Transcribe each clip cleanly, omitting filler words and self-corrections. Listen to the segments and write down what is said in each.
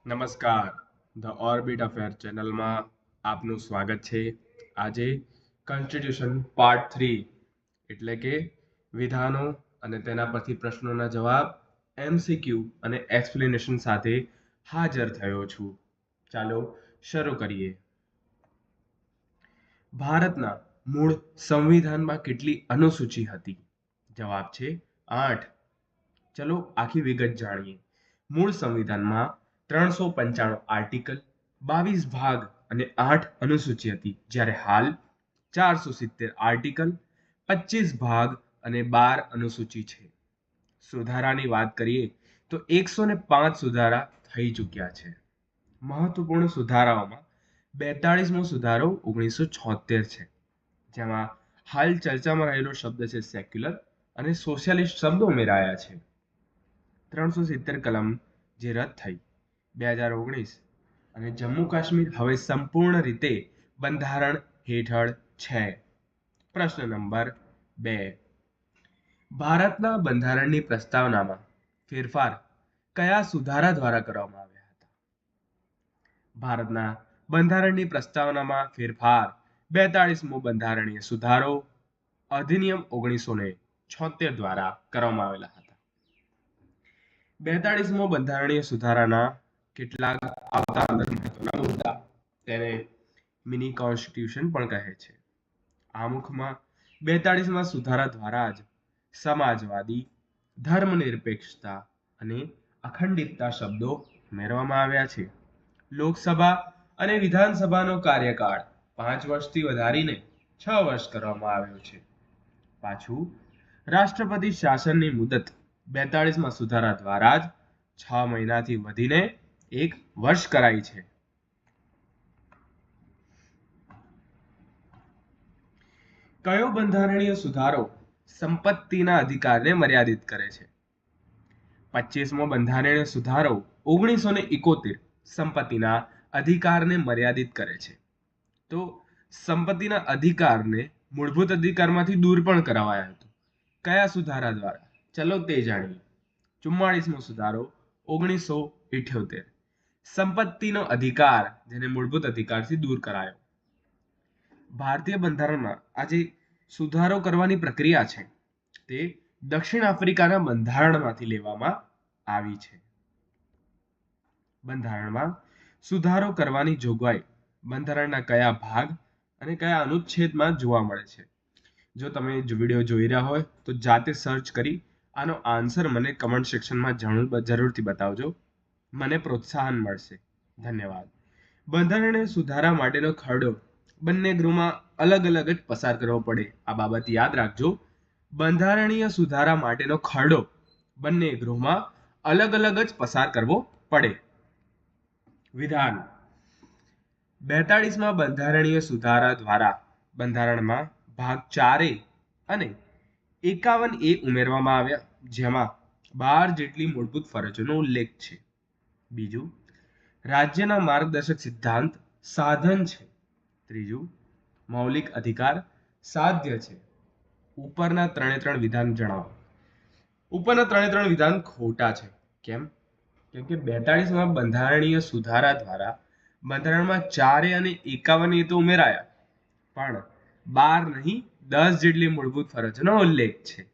નમસ્કાર. The orbit affair ચેનલમાં આપનું સ્વાગત છે. આજે કોન્સ્ટિટ્યુશન પાર્ટ 3 એટલે કે વિધાનો અને તેના પરથી પ્રશ્નોના જવાબ એમસીક્યુ અને એક્સપ્લેનેશન સાથે હાજર થયો છું. ચાલો શરૂ કરીએ. ભારતના મૂળ સંવિધાનમાં કેટલી અનુસૂચિ હતી? જવાબ છે 8. ચલો આખી વિગત જાણીએ. મૂળ સંવિધાનમાં 395 આર્ટિકલ, 22 ભાગ અને 8 અનુસૂચિ હતી, જ્યારે હાલ 470 આર્ટિકલ, 25 ભાગ અને 12 અનુસૂચિ છે. સુધારાની વાત કરીએ તો 105 સુધારા થઈ ચૂક્યા છે. મહત્વપૂર્ણ સુધારાઓમાં 42મો સુધારો 1976 છે, જેમાં હાલ ચર્ચામાં રહેલો શબ્દ છે સેક્યુલર અને સોશિયાલિસ્ટ શબ્દો ઉમેરાયા છે. 370 કલમ જે રદ થઈ 2019 અને જમ્મુ કાશ્મીર હવે સંપૂર્ણ રીતે બંધારણ હેઠળ છે. પ્રશ્ન નંબર 2. ભારતના બંધારણની પ્રસ્તાવનામાં ફેરફાર કયા સુધારા દ્વારા કરવામાં આવ્યા હતા? ભારતના બંધારણની પ્રસ્તાવનામાં ફેરફાર 42મો બંધારણીય સુધારો અધિનિયમ 1976 દ્વારા કરવામાં આવેલા હતા. 42મો બંધારણીય સુધારાના કેટલાક આવતા મહત્વના મુદ્દા તેને મિની કોન્સ્ટિટ્યુશન પણ કહે છે. આમુખમાં 42મા સુધારા દ્વારા જ સમાજવાદી, ધર્મનિરપેક્ષતા અને અખંડિતતા શબ્દો ઉમેરવામાં આવ્યા છે. લોકસભા અને વિધાનસભાનો કાર્યકાળ 5 વર્ષથી વધારીને 6 વર્ષ કરવામાં આવ્યો છે. પાછું રાષ્ટ્રપતિ શાસનની મુદત 42મા સુધારા દ્વારા જ 6 મહિનાથી વધીને 1 વર્ષ કરાઈ છે. કયો બંધારણીય સુધારો સંપત્તિના અધિકારને મર્યાદિત કરે છે? 25મો બંધારણીય સુધારો 1971 સંપત્તિના અધિકારને મર્યાદિત કરે છે. તો સંપત્તિના અધિકારને મૂળભૂત અધિકારમાંથી દૂર પણ કરાવાયો હતો. કયા સુધારા દ્વારા? ચલો તે જાણીએ. 44મો સુધારો 1978 સંપત્તિનો અધિકાર જેને મૂળભૂત અધિકારથી દૂર કરાયો. ભારતીય બંધારણમાં આજે સુધારો કરવાની પ્રક્રિયા છે તે દક્ષિણ આફ્રિકાના બંધારણમાંથી લેવામાં આવી છે. બંધારણમાં સુધારો કરવાની જોગવાઈ બંધારણના કયા ભાગ અને કયા અનુચ્છેદમાં જોવા મળે છે? જો તમે વિડીયો જોઈ રહ્યા હોય તો જાતે સર્ચ કરી આનો આન્સર મને કમેન્ટ સેક્શનમાં જરૂરથી બતાવજો. મને પ્રોત્સાહન મળશે. ધન્યવાદ. બંધારણીય સુધારા માટેનો ખરડો બંને ગૃહમાં અલગ અલગ જ પસાર કરવો પડે. આ બાબત યાદ રાખજો. બંધારણીય સુધારા માટેનો ખરડો બંને ગૃહમાં અલગ અલગ જ પસાર કરવો પડે. વિધાન 42મા બંધારણીય સુધારા દ્વારા બંધારણમાં ભાગ 4A અને 51A ઉમેરવામાં આવ્યા, જેમાં 12 જેટલી મૂળભૂત ફરજોનો ઉલ્લેખ છે. બીજું, રાજ્યના માર્ગદર્શક સિદ્ધાંત સાધન છે. ત્રીજું, મૌલિક અધિકાર સાધ્ય છે. ઉપરના 3 વિધાન જણાવો. ઉપરના 3 વિધાન ખોટા છે. કેમ? કેમ કે 42મા બંધારણીય સુધારા દ્વારા બંધારણમાં 4A અને 51A તો ઉમેરાયા, પણ 12 નહીં 10 જેટલી મૂળભૂત ફરજોનો ઉલ્લેખ છે.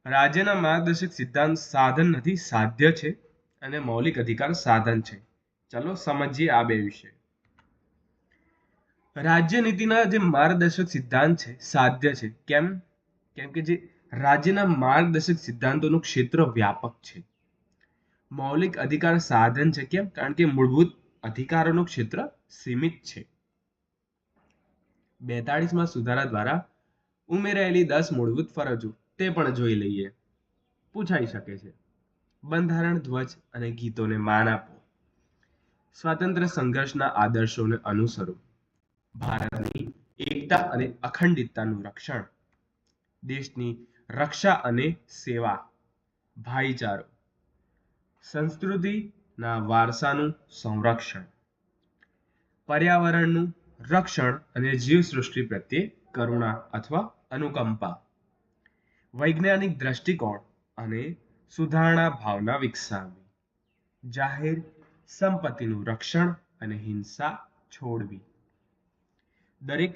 રાજ્યના માર્ગદર્શક સિદ્ધાંત સાધન નથી, સાધ્ય છે, અને મૌલિક અધિકાર સાધન છે. ચલો સમજીએ આ બે વિશે. રાજ્ય નીતિના જે માર્ગદર્શક સિદ્ધાંત છે સાધ્ય છે. કેમ? કેમ કે જે રાજ્યના માર્ગદર્શક સિદ્ધાંતોનું ક્ષેત્ર વ્યાપક છે. મૌલિક અધિકાર સાધન છે. કેમ? કારણ કે મૂળભૂત અધિકારોનું ક્ષેત્ર સીમિત છે. 42મા સુધારા દ્વારા ઉમેરાયેલી 10 મૂળભૂત ફરજો તે પણ જોઈ લઈએ. પૂછાઈ શકે છે. બંધારણ ધ્વજ અને ગીતોને માન આપો. સ્વાતંત્ર્ય સંઘર્ષના આદર્શોને અનુસરો. ભારતની એકતા અને અખંડિતતાનું રક્ષણ. દેશની રક્ષા અને સેવા. ભાઈચારો. સંસ્કૃતિના વારસાનું સંરક્ષણ. પર્યાવરણનું રક્ષણ અને જીવસૃષ્ટિ પ્રત્યે કરુણા અથવા અનુકંપા. વૈજ્ઞાનિક દ્રષ્ટિકોણ અને સુધારણા ભાવના વિકસાવવી. જાહેર સંપત્તિનું રક્ષણ અને હિંસા છોડવી. દરેક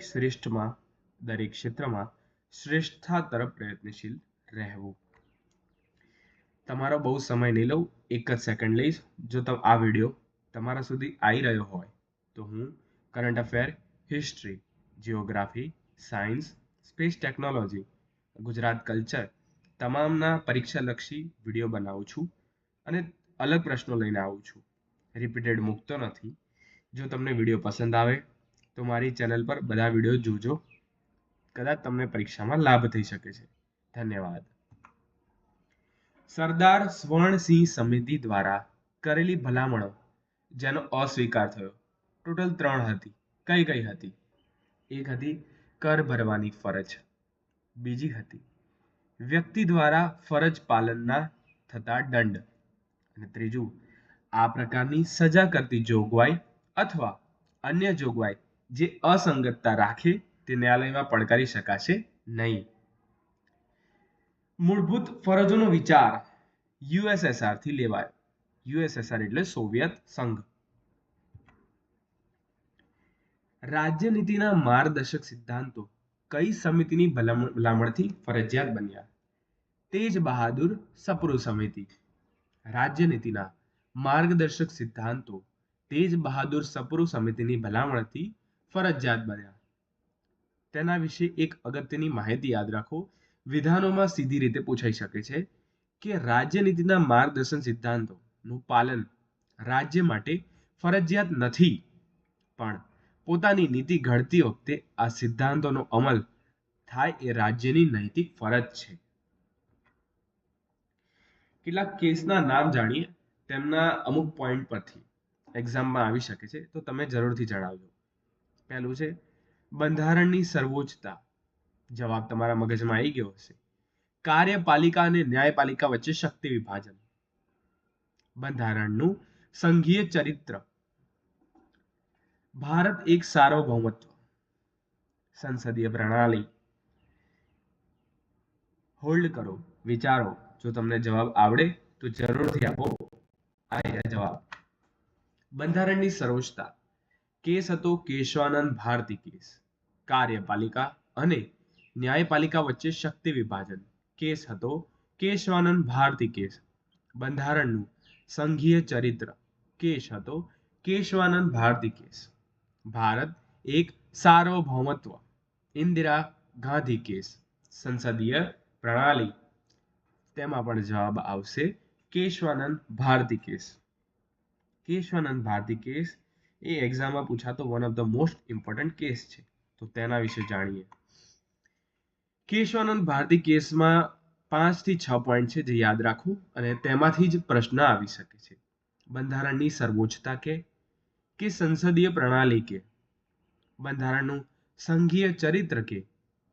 ક્ષેત્રમાં શ્રેષ્ઠતા તરફ પ્રયત્નશીલ રહેવું. તમારો બહુ સમય નહીં લઉં, એક જ સેકન્ડ લઈશ. જો આ વિડીયો તમારા સુધી આવી રહ્યો હોય તો હું current affair, history, geography, science, space technology, Gujarat culture તમામના પરીક્ષાલક્ષી વિડીયો બનાવું છું અને અલગ પ્રશ્નો લઈને આવું છું. રિપીટેડ મૂકતો નથી. જો તમને વિડીયો પસંદ આવે તો મારી ચેનલ પર બધા વિડીયો જોજો. કદાચ તમને પરીક્ષામાં લાભ થઈ શકે છે. ધન્યવાદ. સરદાર સ્વર્ણસિંહ સમિતિ દ્વારા કરેલી ભલામણો જેનો અસ્વીકાર થયો ટોટલ 3 હતી. કઈ કઈ હતી? એક હતી કર ભરવાની ફરજ, બીજી હતી વ્યક્તિ દ્વારા ફરજ પાલનના થતા દંડ, અને ત્રીજું આ પ્રકારની સજા કરતી જોગવાઈ અથવા અન્ય જોગવાઈ જે અસંગતતા રાખે તે ન્યાયાલયમાં પડકારી શકાશે નહીં. મૂળભૂત ફરજોનો વિચાર યુએસએસઆર થી લેવાયો. યુએસએસઆર એટલે સોવિયત સંઘ. રાજ્યનીતિના માર્ગદર્શક સિદ્ધાંતો કઈ સમિતિની ભલામણથી ફરજિયાત બન્યા? તેજ બહાદુર સપ્રુ સમિતિ. રાજ્યનીતિના માર્ગદર્શક સિદ્ધાંતો તેજ બહાદુર સપ્રુ સમિતિની ભલામણથી ફરજિયાત બન્યા. તેના વિશે એક અગત્યની માહિતી યાદ રાખો. વિધાનોમાં સીધી રીતે પૂછાઈ શકે છે કે રાજ્યનીતિના માર્ગદર્શન સિદ્ધાંતોનું પાલન રાજ્ય માટે ફરજિયાત નથી, પણ પોતાની નીતિ ઘડતી વખતે આ સિદ્ધાંતોનો અમલ થાય એ રાજ્યની નૈતિક ફરજ છે. કેટલાક કેસના નામ જાણીએ, તેમના અમુક પોઈન્ટ પરથી એક્ઝામમાં આવી શકે છે, તો તમે જરૂરથી જણાવજો. પહેલું છે બંધારણની સર્વોચ્ચતા. જવાબ તમારા મગજમાં આવી ગયો હશે. કાર્યપાલિકા અને ન્યાયપાલિકા વચ્ચે શક્તિ વિભાજન. બંધારણનું સંઘીય ચરિત્ર. ભારત એક સાર્વભૌમત્વ. સંસદીય પ્રણાલી. હોલ્ડ કરો, વિચારો. જો તમને જવાબ આવડે તો જરૂરથી આપો. આ જવાબ. બંધારણની સર્વોચ્ચતા. કેસ હતો કેશવાનંદ ભારતી કેસ. કાર્યપાલિકા અને ન્યાયપાલિકા વચ્ચે શક્તિ વિભાજન. કેસ હતો કેશવાનંદ ભારતી કેસ. બંધારણનું સંઘીય ચરિત્ર. કેસ હતો કેશવાનંદ ભારતી કેસ. ભારત એક સાર્વભૌમત્વ. ઇન્દિરા ગાંધી કેસ. સંસદીય પ્રણાલી. તેમાં પણ જવાબ આવશે કેશવાનંદ ભારતી કેસ. કેશવાનંદ ભારતી કેસ એ એક્ઝામમાં પૂછાતો one of the most important case છે, તો તેના વિશે જાણીએ. કેશવાનંદ ભારતી કેસમાં 5 થી 6 પોઈન્ટ છે જે યાદ રાખવું, અને તેમાંથી જ પ્રશ્ન આવી શકે છે. બંધારણની સર્વોચ્ચતા કે સંસદીય પ્રણાલી કે, બંધારણનું સંઘીય ચરિત્ર કે,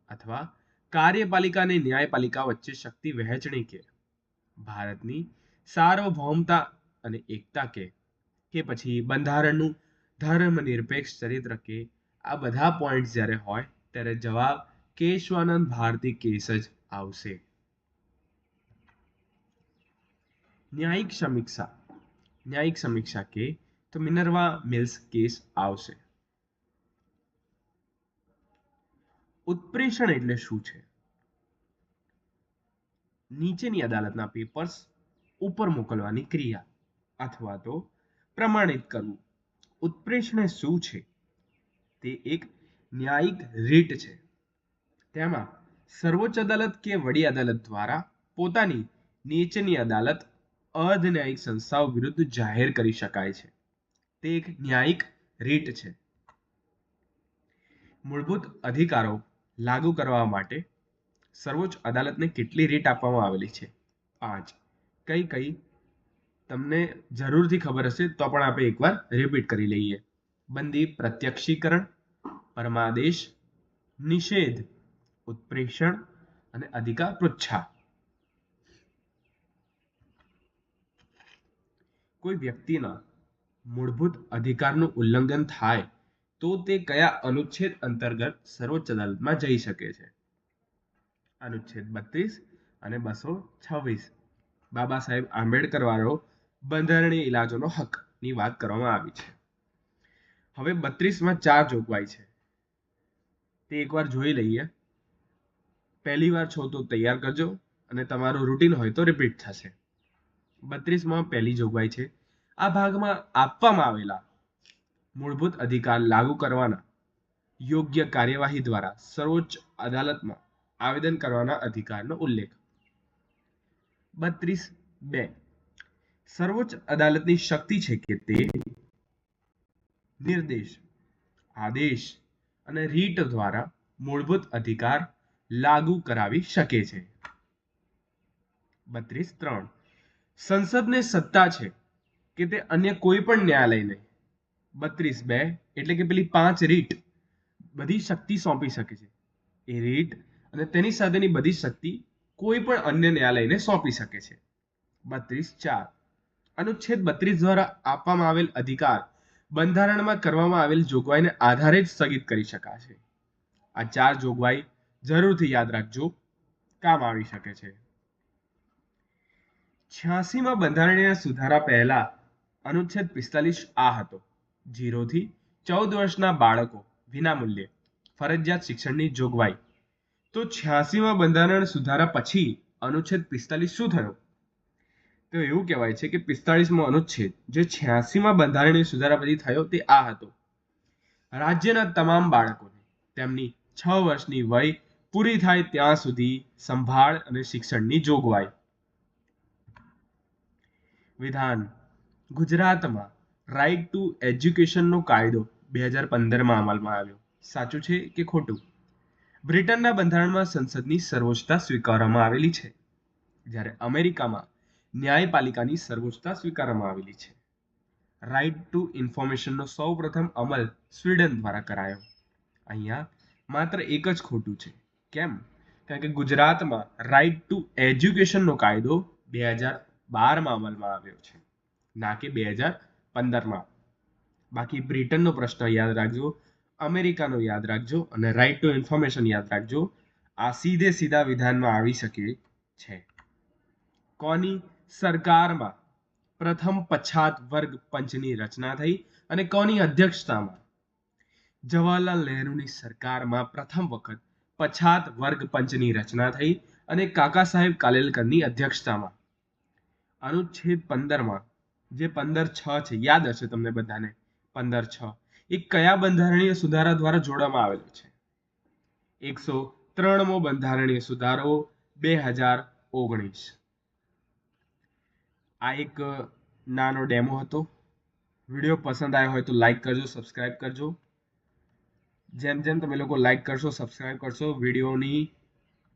અથવા કાર્યપાલિકા અને ન્યાયપાલિકા વચ્ચે શક્તિ વહેંચણી કે, ભારતની સાર્વભૌમતા અને એકતા કે પછી બંધારણનું ધર્મનિરપેક્ષ ચરિત્ર કે. આ બધા પોઈન્ટ જ્યારે હોય ત્યારે જવાબ કેશવાનંદ ભારતી કેસ જ આવશે. ન્યાયિક સમીક્ષા. ન્યાયિક સમીક્ષા કે તો મિનર્વા મિલ્સ કેસ આવશે. ઉત્પ્રેષણ એટલે શું છે? નીચેની અદાલતના પેપર્સ ઉપર મોકલવાની ક્રિયા અથવા તો પ્રમાણિત કરવું. ઉત્પ્રેષણ શું છે? તે એક ન્યાયિક રીટ છે. તેમાં સર્વોચ્ચ અદાલત કે વડી અદાલત દ્વારા પોતાની નીચેની અદાલત અર્ધન્યાયિક સંસ્થાઓ વિરુદ્ધ જાહેર કરી શકાય છે. તે એક ન્યાયિક રીટ છે. મૂળભૂત અધિકારો લાગુ કરવા માટે સર્વોચ્ચ અદાલતને કેટલી રીટ આપવામાં આવેલી છે? 5. કઈ કઈ તમને જરૂરથી ખબર હશે તો પણ આપણે એકવાર રિપીટ કરી લઈએ. બંદી પ્રત્યક્ષીકરણ, પરમાદેશ, નિષેધ, ઉત્પ્રેષણ અને અધિકાર પૃચ્છા. કોઈ વ્યક્તિના મૂળભૂત અધિકારનું ઉલ્લંઘન થાય તો તે કયા અનુચ્છેદ અંતર્ગત સર્વોચ્ચ અદાલતમાં જઈ શકે છે? અનુચ્છેદ 32 અને 226. બાબા સાહેબ આંબેડકર વાળો બંધારણીય ઇલાજોનો હકની વાત કરવામાં આવી છે. હવે 32માં 4 જોગવાઈ છે, તે એકવાર જોઈ લઈએ. પહેલી વાર છો તો તૈયાર કરજો અને તમારું રૂટીન હોય તો રિપીટ થશે. 32માં પહેલી જોગવાઈ છે, આ ભાગમાં આપવામાં આવેલા મૂળભૂત અધિકાર લાગુ કરવાના યોગ્ય કાર્યવાહી દ્વારા સર્વોચ્ચ અદાલતમાં આવેદન કરવાના અધિકારનો ઉલ્લેખ. 32(2) સર્વોચ્ચ અદાલતની શક્તિ છે કે તે નિર્દેશ, આદેશ અને રીટ દ્વારા મૂળભૂત અધિકાર લાગુ કરાવી શકે છે. 32(3) સંસદને સત્તા છે કે તે અન્ય કોઈ પણ ન્યાયાલયને 32(2) એટલે કે પેલી 5 રીટ બધી શક્તિ સોંપી શકે છે. એ રીટ અને તેની સાથેની બધી શક્તિ કોઈ પણ અન્ય ન્યાયાલયને સોંપી શકે છે. 32(4) અનુચ્છેદ 32 દ્વારા આપવામાં આવેલ અધિકાર બંધારણમાં કરવામાં આવેલ જોગવાઈને આધારે જ સ્થગિત કરી શકાશે. આ 4 જોગવાઈ જરૂરથી યાદ રાખજો, કામ આવી શકે છે. 86માં બંધારણીય સુધારા પહેલા અનુચ્છેદ 45 આ હતો: 0 થી 14 વર્ષના બાળકો વિનામૂલ્યે ફરજિયાત શિક્ષણની જોગવાઈ. તો 86માં બંધારણ સુધારા પછી અનુચ્છેદ 45 શું થયો? તો એવું કહેવાય છે કે 45મો અનુચ્છેદ જે 86માં બંધારણીય સુધારા પછી થયો તે આ હતો: રાજ્યના તમામ બાળકોને તેમની 6 વર્ષની વય પૂરી થાય ત્યાં સુધી સંભાળ અને શિક્ષણની જોગવાઈ. વિધાન: ગુજરાતમાં રાઇટ ટુ એજ્યુકેશનનો કાયદો 2015માં અમલમાં આવ્યો. સાચું છે કે ખોટું? બ્રિટનના બંધારણમાં સંસદની સર્વોચ્ચતા સ્વીકારવામાં આવેલી છે, જ્યારે અમેરિકામાં ન્યાયપાલિકાની સર્વોચ્ચતા સ્વીકારવામાં આવેલી છે. રાઇટ ટુ ઇન્ફોર્મેશનનો સૌપ્રથમ અમલ સ્વીડન દ્વારા કરાયો. અહીંયા માત્ર એક જ ખોટું છે. કેમ? કારણ કે ગુજરાતમાં રાઇટ ટુ એજ્યુકેશનનો કાયદો 2012માં અમલમાં આવ્યો છે, ના કે 2015માં. બાકી બ્રિટનનો પ્રશ્ન યાદ રાખજો, અમેરિકાનો યાદ રાખજો અને રાઇટ ટુ ઇન્ફોર્મેશન યાદ રાખજો. આ સીધે સીધા વિધાનમાં આવી શકે છે. કોની સરકારમાં પ્રથમ પછાત વર્ગ પંચની રચના થઈ અને કોની અધ્યક્ષતામાં? જવાહરલાલ નહેરુની સરકારમાં પ્રથમ વખત પછાત વર્ગ પંચની રચના થઈ અને કાકા સાહેબ કાલેલકરની અધ્યક્ષતામાં. અનુચ્છેદ 15માં જે 15(6) છે, યાદ હશે તમને બધાને. 15(6) એ કયા બંધારણીય સુધારા દ્વારા જોડવામાં આવેલો છે? 103મો બંધારણીય સુધારો 2019. આ એક નાનો ડેમો હતો. વિડીયો પસંદ આવ્યો હોય તો લાઈક કરજો, સબસ્ક્રાઇબ કરજો. જેમ જેમ તમે લોકો લાઈક કરશો, સબસ્ક્રાઇબ કરશો, વિડીયોની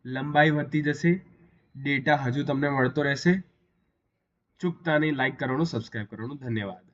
લંબાઈ વધતી જશે, ડેટા હજુ તમને મળતો રહેશે. ચૂકતા નહીં લાઈક કરવાનું, સબસ્ક્રાઇબ કરવાનું. ધન્યવાદ.